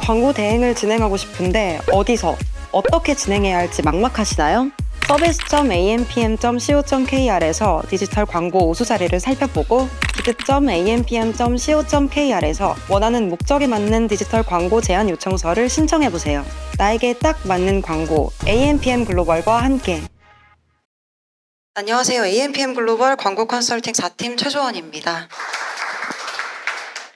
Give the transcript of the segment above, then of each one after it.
광고 대행을 진행하고 싶은데 어디서, 어떻게 진행해야 할지 막막하시나요? service.ampm.co.kr에서 디지털 광고 우수 사례를 살펴보고 bid.ampm.co.kr에서 원하는 목적에 맞는 디지털 광고 제안 요청서를 신청해보세요. 나에게 딱 맞는 광고, AMPM 글로벌과 함께. 안녕하세요. AMPM 글로벌 광고 컨설팅 4팀 최조원입니다.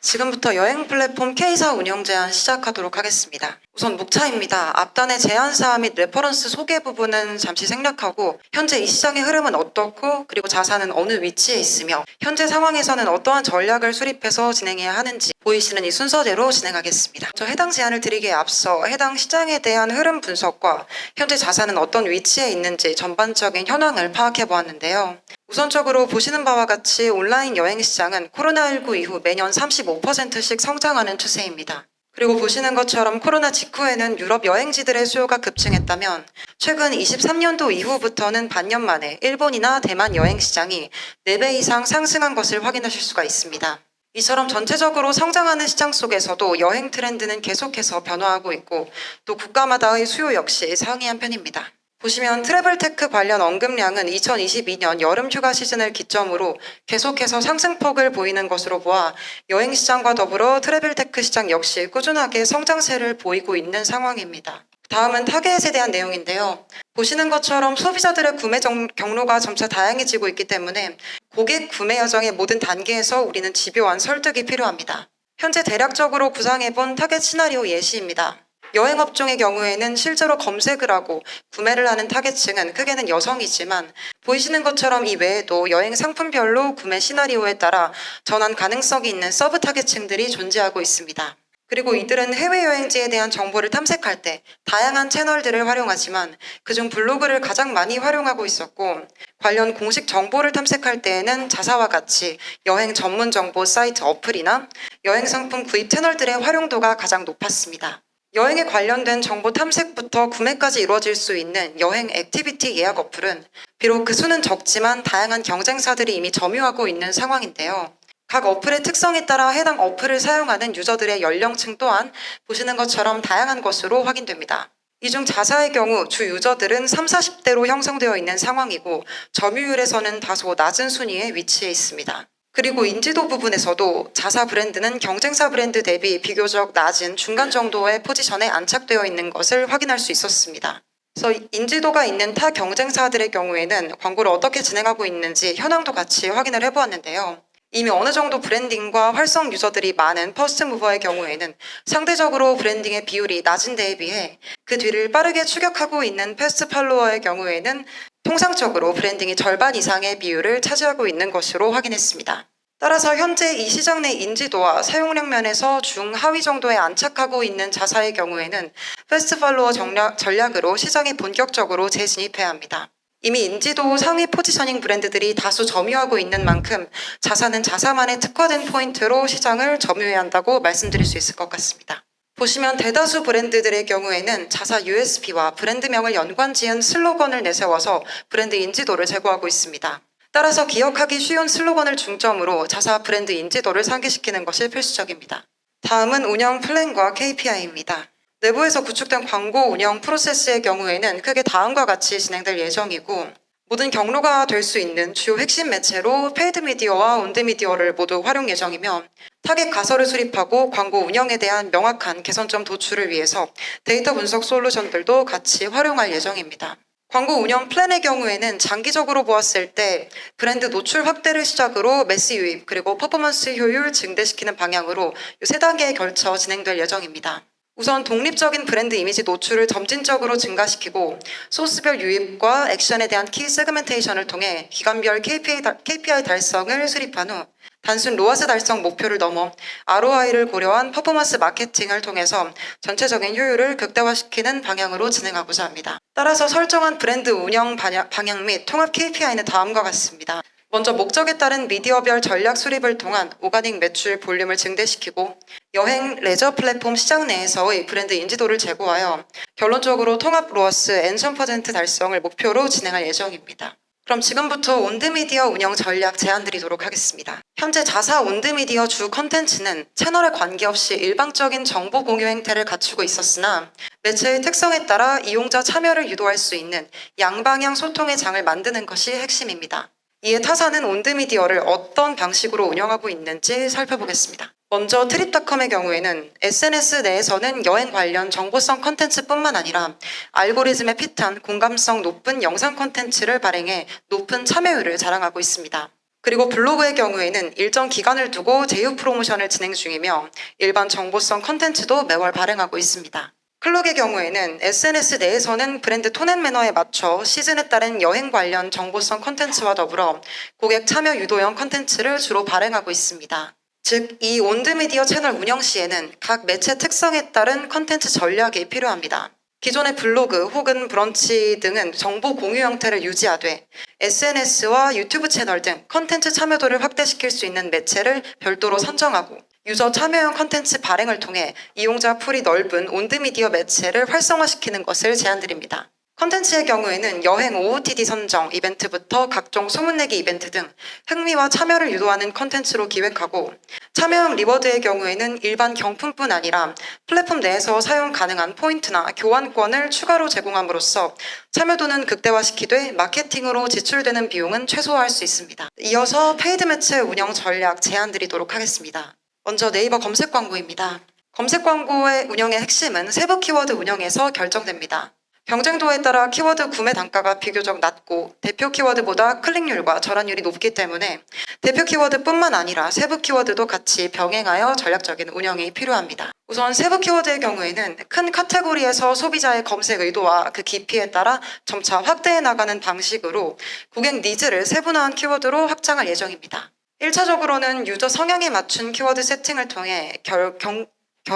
지금부터 여행 플랫폼 K사 운영 제안 시작하도록 하겠습니다. 우선 목차입니다. 앞단의 제안사 및 레퍼런스 소개 부분은 잠시 생략하고 현재 이 시장의 흐름은 어떻고 그리고 자사는 어느 위치에 있으며 현재 상황에서는 어떠한 전략을 수립해서 진행해야 하는지 보이시는 이 순서대로 진행하겠습니다. 저 해당 제안을 드리기에 앞서 해당 시장에 대한 흐름 분석과 현재 자사는 어떤 위치에 있는지 전반적인 현황을 파악해 보았는데요. 우선적으로 보시는 바와 같이 온라인 여행 시장은 코로나19 이후 매년 35%씩 성장하는 추세입니다. 그리고 보시는 것처럼 코로나 직후에는 유럽 여행지들의 수요가 급증했다면 최근 23년도 이후부터는 반년 만에 일본이나 대만 여행 시장이 4배 이상 상승한 것을 확인하실 수가 있습니다. 이처럼 전체적으로 성장하는 시장 속에서도 여행 트렌드는 계속해서 변화하고 있고 또 국가마다의 수요 역시 상이한 편입니다. 보시면 트래블테크 관련 언급량은 2022년 여름 휴가 시즌을 기점으로 계속해서 상승폭을 보이는 것으로 보아 여행시장과 더불어 트래블테크 시장 역시 꾸준하게 성장세를 보이고 있는 상황입니다. 다음은 타겟에 대한 내용인데요. 보시는 것처럼 소비자들의 구매 경로가 점차 다양해지고 있기 때문에 고객 구매 여정의 모든 단계에서 우리는 집요한 설득이 필요합니다. 현재 대략적으로 구상해본 타겟 시나리오 예시입니다. 여행업종의 경우에는 실제로 검색을 하고 구매를 하는 타겟층은 크게는 여성이지만 보이시는 것처럼 이 외에도 여행 상품별로 구매 시나리오에 따라 전환 가능성이 있는 서브 타겟층들이 존재하고 있습니다. 그리고 이들은 해외여행지에 대한 정보를 탐색할 때 다양한 채널들을 활용하지만 그중 블로그를 가장 많이 활용하고 있었고 관련 공식 정보를 탐색할 때에는 자사와 같이 여행 전문 정보 사이트 어플이나 여행 상품 구입 채널들의 활용도가 가장 높았습니다. 여행에 관련된 정보 탐색부터 구매까지 이루어질 수 있는 여행 액티비티 예약 어플은 비록 그 수는 적지만 다양한 경쟁사들이 이미 점유하고 있는 상황인데요. 각 어플의 특성에 따라 해당 어플을 사용하는 유저들의 연령층 또한 보시는 것처럼 다양한 것으로 확인됩니다. 이 중 자사의 경우 주 유저들은 30, 40대로 형성되어 있는 상황이고 점유율에서는 다소 낮은 순위에 위치해 있습니다. 그리고 인지도 부분에서도 자사 브랜드는 경쟁사 브랜드 대비 비교적 낮은 중간 정도의 포지션에 안착되어 있는 것을 확인할 수 있었습니다. 그래서 인지도가 있는 타 경쟁사들의 경우에는 광고를 어떻게 진행하고 있는지 현황도 같이 확인을 해보았는데요. 이미 어느 정도 브랜딩과 활성 유저들이 많은 퍼스트 무버의 경우에는 상대적으로 브랜딩의 비율이 낮은 데에 비해 그 뒤를 빠르게 추격하고 있는 패스트 팔로워의 경우에는 통상적으로 브랜딩이 절반 이상의 비율을 차지하고 있는 것으로 확인했습니다. 따라서 현재 이 시장 내 인지도와 사용량 면에서 중하위 정도에 안착하고 있는 자사의 경우에는 패스트 팔로워 전략으로 시장에 본격적으로 재진입해야 합니다. 이미 인지도 상위 포지셔닝 브랜드들이 다수 점유하고 있는 만큼 자사는 자사만의 특화된 포인트로 시장을 점유해야 한다고 말씀드릴 수 있을 것 같습니다. 보시면 대다수 브랜드들의 경우에는 자사 USP와 브랜드명을 연관지은 슬로건을 내세워서 브랜드 인지도를 제고하고 있습니다. 따라서 기억하기 쉬운 슬로건을 중점으로 자사 브랜드 인지도를 상기시키는 것이 필수적입니다. 다음은 운영 플랜과 KPI입니다. 내부에서 구축된 광고 운영 프로세스의 경우에는 크게 다음과 같이 진행될 예정이고 모든 경로가 될 수 있는 주요 핵심 매체로 페이드 미디어와 온드 미디어를 모두 활용 예정이며 타겟 가설을 수립하고 광고 운영에 대한 명확한 개선점 도출을 위해서 데이터 분석 솔루션들도 같이 활용할 예정입니다. 광고 운영 플랜의 경우에는 장기적으로 보았을 때 브랜드 노출 확대를 시작으로 매스 유입 그리고 퍼포먼스 효율 증대시키는 방향으로 이 3단계에 걸쳐 진행될 예정입니다. 우선 독립적인 브랜드 이미지 노출을 점진적으로 증가시키고 소스별 유입과 액션에 대한 키 세그멘테이션을 통해 기간별 KPI 달성을 수립한 후 단순 로아스 달성 목표를 넘어 ROI를 고려한 퍼포먼스 마케팅을 통해서 전체적인 효율을 극대화시키는 방향으로 진행하고자 합니다. 따라서 설정한 브랜드 운영 방향 및 통합 KPI는 다음과 같습니다. 먼저 목적에 따른 미디어별 전략 수립을 통한 오가닉 매출 볼륨을 증대시키고 여행, 레저 플랫폼 시장 내에서의 브랜드 인지도를 제고하여 결론적으로 통합 로어스 N1000% 달성을 목표로 진행할 예정입니다. 그럼 지금부터 온드미디어 운영 전략 제안드리도록 하겠습니다. 현재 자사 온드미디어 주 컨텐츠는 채널에 관계없이 일방적인 정보 공유 행태를 갖추고 있었으나 매체의 특성에 따라 이용자 참여를 유도할 수 있는 양방향 소통의 장을 만드는 것이 핵심입니다. 이에 타사는 온드미디어를 어떤 방식으로 운영하고 있는지 살펴보겠습니다. 먼저 트립닷컴의 경우에는 SNS 내에서는 여행 관련 정보성 컨텐츠뿐만 아니라 알고리즘에 핏한 공감성 높은 영상 컨텐츠를 발행해 높은 참여율을 자랑하고 있습니다. 그리고 블로그의 경우에는 일정 기간을 두고 제휴 프로모션을 진행 중이며 일반 정보성 컨텐츠도 매월 발행하고 있습니다. 클록의 경우에는 SNS 내에서는 브랜드 톤앤매너에 맞춰 시즌에 따른 여행 관련 정보성 컨텐츠와 더불어 고객 참여 유도형 컨텐츠를 주로 발행하고 있습니다. 즉, 이 온드미디어 채널 운영 시에는 각 매체 특성에 따른 컨텐츠 전략이 필요합니다. 기존의 블로그 혹은 브런치 등은 정보 공유 형태를 유지하되 SNS와 유튜브 채널 등 컨텐츠 참여도를 확대시킬 수 있는 매체를 별도로 선정하고 유저 참여형 컨텐츠 발행을 통해 이용자 풀이 넓은 온드미디어 매체를 활성화시키는 것을 제안드립니다. 컨텐츠의 경우에는 여행 OOTD 선정 이벤트부터 각종 소문내기 이벤트 등 흥미와 참여를 유도하는 컨텐츠로 기획하고 참여형 리워드의 경우에는 일반 경품뿐 아니라 플랫폼 내에서 사용 가능한 포인트나 교환권을 추가로 제공함으로써 참여도는 극대화시키되 마케팅으로 지출되는 비용은 최소화할 수 있습니다. 이어서 페이드 매체 운영 전략 제안드리도록 하겠습니다. 먼저 네이버 검색 광고입니다. 검색 광고의 운영의 핵심은 세부 키워드 운영에서 결정됩니다. 경쟁도에 따라 키워드 구매 단가가 비교적 낮고 대표 키워드보다 클릭률과 전환율이 높기 때문에 대표 키워드뿐만 아니라 세부 키워드도 같이 병행하여 전략적인 운영이 필요합니다. 우선 세부 키워드의 경우에는 큰 카테고리에서 소비자의 검색 의도와 그 깊이에 따라 점차 확대해 나가는 방식으로 고객 니즈를 세분화한 키워드로 확장할 예정입니다. 1차적으로는 유저 성향에 맞춘 키워드 세팅을 통해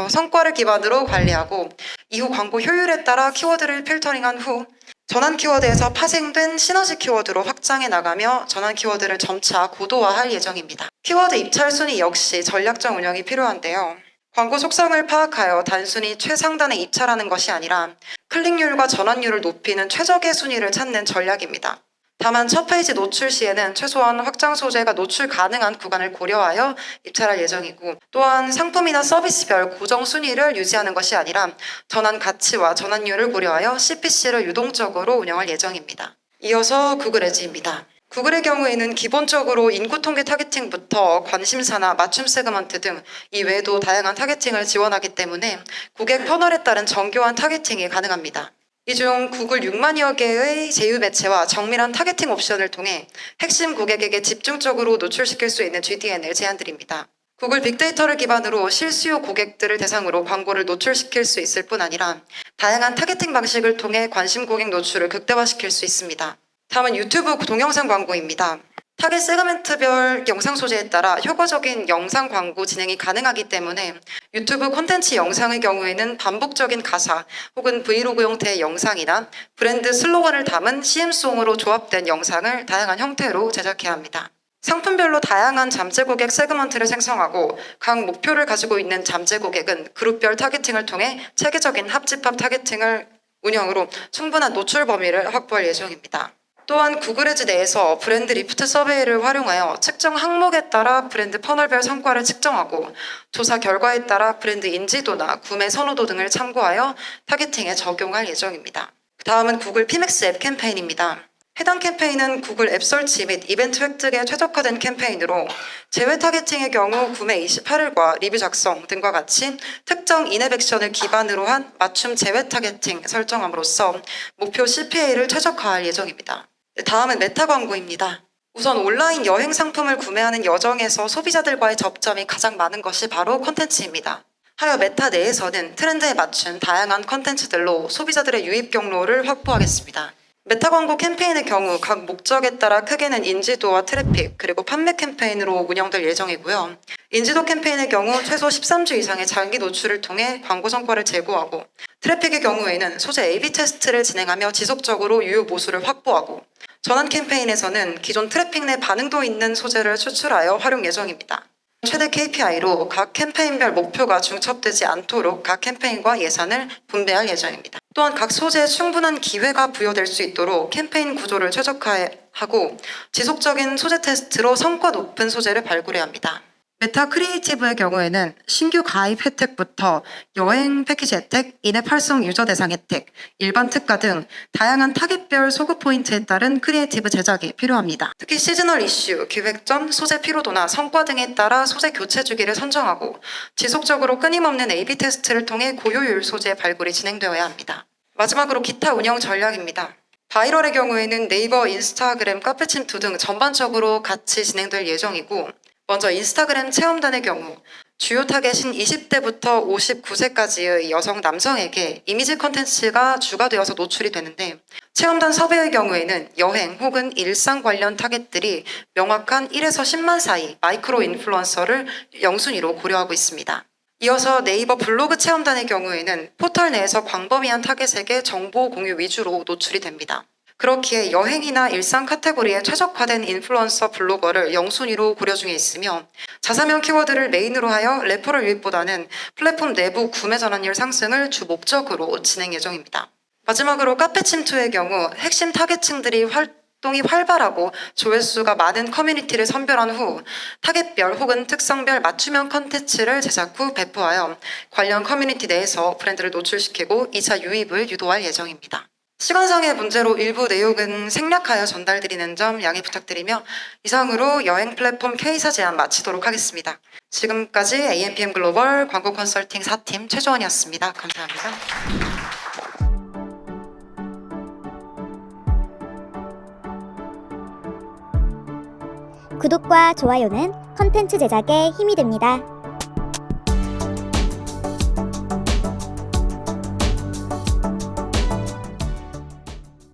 성과를 기반으로 관리하고 이후 광고 효율에 따라 키워드를 필터링한 후 전환 키워드에서 파생된 시너지 키워드로 확장해 나가며 전환 키워드를 점차 고도화할 예정입니다. 키워드 입찰 순위 역시 전략적 운영이 필요한데요. 광고 속성을 파악하여 단순히 최상단에 입찰하는 것이 아니라 클릭률과 전환율을 높이는 최적의 순위를 찾는 전략입니다. 다만 첫 페이지 노출 시에는 최소한 확장 소재가 노출 가능한 구간을 고려하여 입찰할 예정이고 또한 상품이나 서비스별 고정 순위를 유지하는 것이 아니라 전환 가치와 전환율을 고려하여 CPC를 유동적으로 운영할 예정입니다. 이어서 구글 애즈입니다. 구글의 경우에는 기본적으로 인구 통계 타겟팅부터 관심사나 맞춤 세그먼트 등 이외에도 다양한 타겟팅을 지원하기 때문에 고객 퍼널에 따른 정교한 타겟팅이 가능합니다. 이 중 구글 6만여 개의 제휴 매체와 정밀한 타겟팅 옵션을 통해 핵심 고객에게 집중적으로 노출시킬 수 있는 GDN을 제안드립니다. 구글 빅데이터를 기반으로 실수요 고객들을 대상으로 광고를 노출시킬 수 있을 뿐 아니라 다양한 타겟팅 방식을 통해 관심 고객 노출을 극대화시킬 수 있습니다. 다음은 유튜브 동영상 광고입니다. 타겟 세그멘트별 영상 소재에 따라 효과적인 영상 광고 진행이 가능하기 때문에 유튜브 콘텐츠 영상의 경우에는 반복적인 가사 혹은 브이로그 형태의 영상이나 브랜드 슬로건을 담은 CM송으로 조합된 영상을 다양한 형태로 제작해야 합니다. 상품별로 다양한 잠재 고객 세그먼트를 생성하고 각 목표를 가지고 있는 잠재 고객은 그룹별 타겟팅을 통해 체계적인 합집합 타겟팅을 운영으로 충분한 노출 범위를 확보할 예정입니다. 또한 구글 애즈 내에서 브랜드 리프트 서베이를 활용하여 특정 항목에 따라 브랜드 퍼널별 성과를 측정하고 조사 결과에 따라 브랜드 인지도나 구매 선호도 등을 참고하여 타겟팅에 적용할 예정입니다. 다음은 구글 피맥스 앱 캠페인입니다. 해당 캠페인은 구글 앱 설치 및 이벤트 획득에 최적화된 캠페인으로 제외 타겟팅의 경우 구매 28일과 리뷰 작성 등과 같이 특정 인앱 액션을 기반으로 한 맞춤 제외 타겟팅 설정함으로써 목표 CPA를 최적화할 예정입니다. 다음은 메타 광고입니다. 우선 온라인 여행 상품을 구매하는 여정에서 소비자들과의 접점이 가장 많은 것이 바로 콘텐츠입니다. 하여 메타 내에서는 트렌드에 맞춘 다양한 콘텐츠들로 소비자들의 유입 경로를 확보하겠습니다. 메타 광고 캠페인의 경우 각 목적에 따라 크게는 인지도와 트래픽 그리고 판매 캠페인으로 운영될 예정이고요. 인지도 캠페인의 경우 최소 13주 이상의 장기 노출을 통해 광고 성과를 제고하고 트래픽의 경우에는 소재 A/B 테스트를 진행하며 지속적으로 유효 모수를 확보하고 전환 캠페인에서는 기존 트래픽 내 반응도 있는 소재를 추출하여 활용 예정입니다. 최대 KPI로 각 캠페인별 목표가 중첩되지 않도록 각 캠페인과 예산을 분배할 예정입니다. 또한 각 소재에 충분한 기회가 부여될 수 있도록 캠페인 구조를 최적화해 하고 지속적인 소재 테스트로 성과 높은 소재를 발굴해야 합니다. 메타 크리에이티브의 경우에는 신규 가입 혜택부터 여행 패키지 혜택, 인앱 활성 유저 대상 혜택, 일반 특가 등 다양한 타깃별 소구 포인트에 따른 크리에이티브 제작이 필요합니다. 특히 시즈널 이슈, 기획 전, 소재 피로도나 성과 등에 따라 소재 교체 주기를 선정하고 지속적으로 끊임없는 A/B 테스트를 통해 고효율 소재 발굴이 진행되어야 합니다. 마지막으로 기타 운영 전략입니다. 바이럴의 경우에는 네이버, 인스타그램, 카페 침투 등 전반적으로 같이 진행될 예정이고 먼저 인스타그램 체험단의 경우 주요 타겟인 20대부터 59세까지의 여성, 남성에게 이미지 컨텐츠가 주가되어서 노출이 되는데 체험단 섭외의 경우에는 여행 혹은 일상 관련 타겟들이 명확한 1에서 10만 사이 마이크로 인플루언서를 영순위로 고려하고 있습니다. 이어서 네이버 블로그 체험단의 경우에는 포털 내에서 광범위한 타겟에게 정보 공유 위주로 노출이 됩니다. 그렇기에 여행이나 일상 카테고리에 최적화된 인플루언서 블로거를 영순위로 고려 중에 있으며 자사명 키워드를 메인으로 하여 레퍼럴 유입보다는 플랫폼 내부 구매 전환율 상승을 주 목적으로 진행 예정입니다. 마지막으로 카페 침투의 경우 핵심 타겟층들이 활동이 활발하고 조회수가 많은 커뮤니티를 선별한 후 타겟별 혹은 특성별 맞춤형 컨텐츠를 제작 후 배포하여 관련 커뮤니티 내에서 브랜드를 노출시키고 2차 유입을 유도할 예정입니다. 시간상의 문제로 일부 내용은 생략하여 전달드리는 점 양해 부탁드리며 이상으로 여행 플랫폼 K사 제안 마치도록 하겠습니다. 지금까지 AMPM 글로벌 광고 컨설팅 4팀 최조원이었습니다. 감사합니다. 구독과 좋아요는 컨텐츠 제작에 힘이 됩니다.